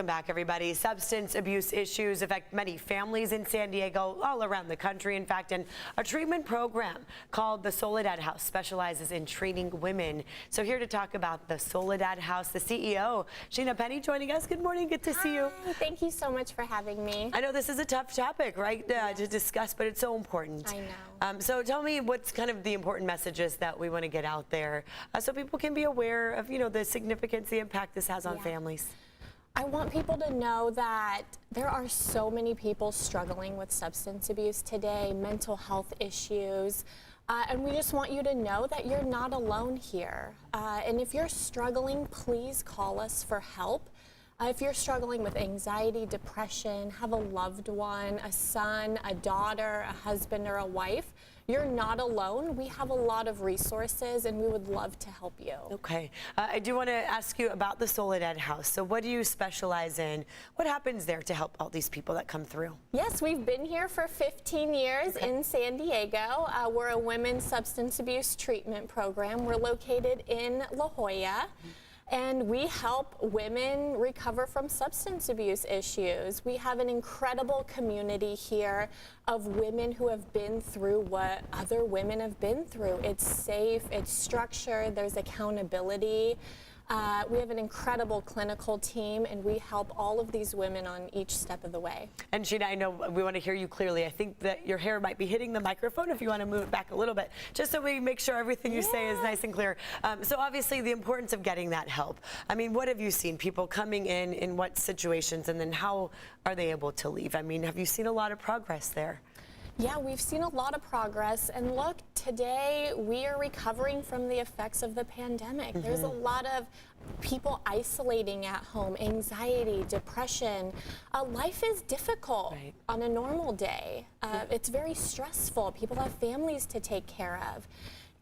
Welcome back, everybody. Substance abuse issues affect many families in San Diego, all around the country, in fact, and a treatment program called the Soledad House specializes in treating women. So here to talk about the Soledad House, the CEO, Sheena Penny, joining us. Good morning. Good to see you. Thank you so much for having me. I know this is a tough topic, right, to discuss, but it's so important. I know. So tell me what's kind of the important messages that we want to get out there so people can be aware of, the significance, the impact this has on families. I want people to know that there are so many people struggling with substance abuse today, mental health issues, and we just want you to know that you're not alone here. And if you're struggling, please call us for help. If you're struggling with anxiety, depression, have a loved one, a son, a daughter, a husband, or a wife, you're not alone. We have a lot of resources and we would love to help you. Okay. I do want to ask you about the Soledad House. So what do you specialize in? What happens there to help all these people that come through? Yes, we've been here for 15 years in San Diego. We're a women's substance abuse treatment program. We're located in La Jolla. And we help women recover from substance abuse issues. We have an incredible community here of women who have been through what other women have been through. It's safe, it's structured, there's accountability. We have an incredible clinical team, and we help all of these women on each step of the way. And Sheena, I know we want to hear you clearly. I think that your hair might be hitting the microphone if you want to move it back a little bit, just so we make sure everything you say is nice and clear. So obviously the importance of getting that help. I mean, what have you seen? People coming in what situations, and then how are they able to leave? I mean, have you seen a lot of progress there? Yeah, we've seen a lot of progress, and look, today we are recovering from the effects of the pandemic. There's a lot of people isolating at home, anxiety, depression. Life is difficult on a normal day. It's very stressful. People have families to take care of.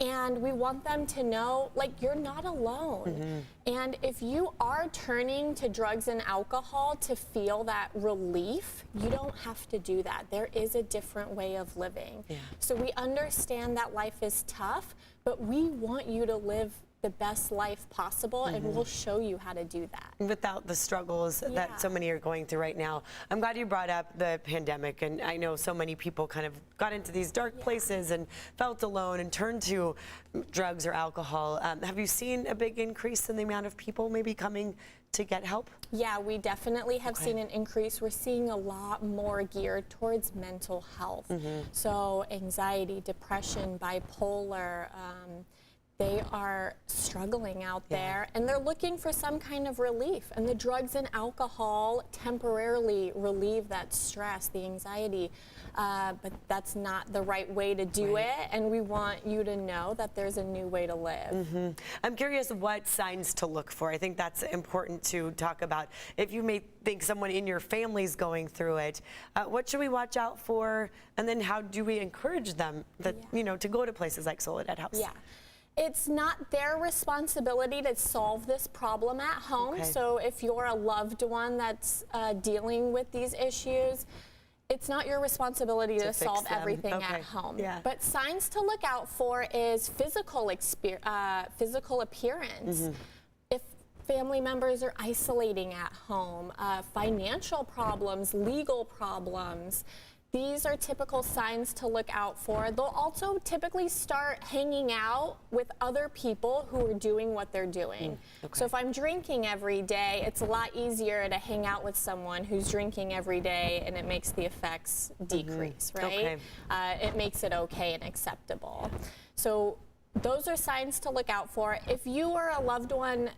And we want them to know, like, you're not alone. And if you are turning to drugs and alcohol to feel that relief, you don't have to do that. There is a different way of living. So we understand that life is tough, but we want you to live the best life possible, and we'll show you how to do that. Without the struggles that so many are going through right now. I'm glad you brought up the pandemic, and I know so many people kind of got into these dark places and felt alone and turned to drugs or alcohol. Have you seen a big increase in the amount of people maybe coming to get help? Yeah, we definitely have seen an increase. We're seeing a lot more geared towards mental health. So anxiety, depression, bipolar, they are struggling out there, and they're looking for some kind of relief. And the drugs and alcohol temporarily relieve that stress, the anxiety, but that's not the right way to do it. And we want you to know that there's a new way to live. I'm curious what signs to look for. I think that's important to talk about. If you may think someone in your family's going through it, what should we watch out for? And then how do we encourage them that, to go to places like Soledad House? It's not their responsibility to solve this problem at home. So if you're a loved one that's dealing with these issues, it's not your responsibility to solve everything at home. But signs to look out for is physical appearance. If family members are isolating at home, financial problems, legal problems, these are typical signs to look out for. They'll also typically start hanging out with other people who are doing what they're doing. So if I'm drinking every day, it's a lot easier to hang out with someone who's drinking every day, and it makes the effects decrease, right? It makes it okay and acceptable. So those are signs to look out for. If you or a loved one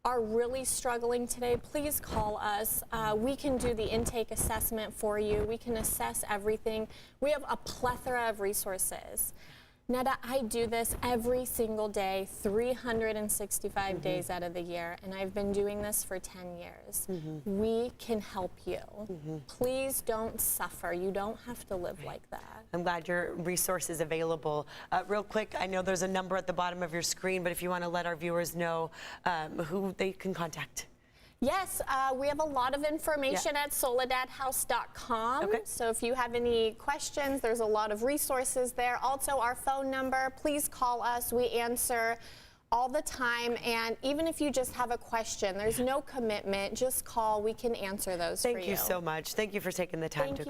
are really struggling today, please call us. We can do the intake assessment for you. We can assess everything. We have a plethora of resources. Netta, I do this every single day, 365 days out of the year, and I've been doing this for 10 years. We can help you. Please don't suffer. You don't have to live like that. I'm glad your resource is available. Real quick, I know there's a number at the bottom of your screen, but if you want to let our viewers know who they can contact. Yes, we have a lot of information at soledadhouse.com. So if you have any questions, there's a lot of resources there. Also, our phone number, please call us. We answer all the time, and even if you just have a question, there's no commitment, just call. We can answer those for you. Thank you so much. Thank you for taking the time Thank to you.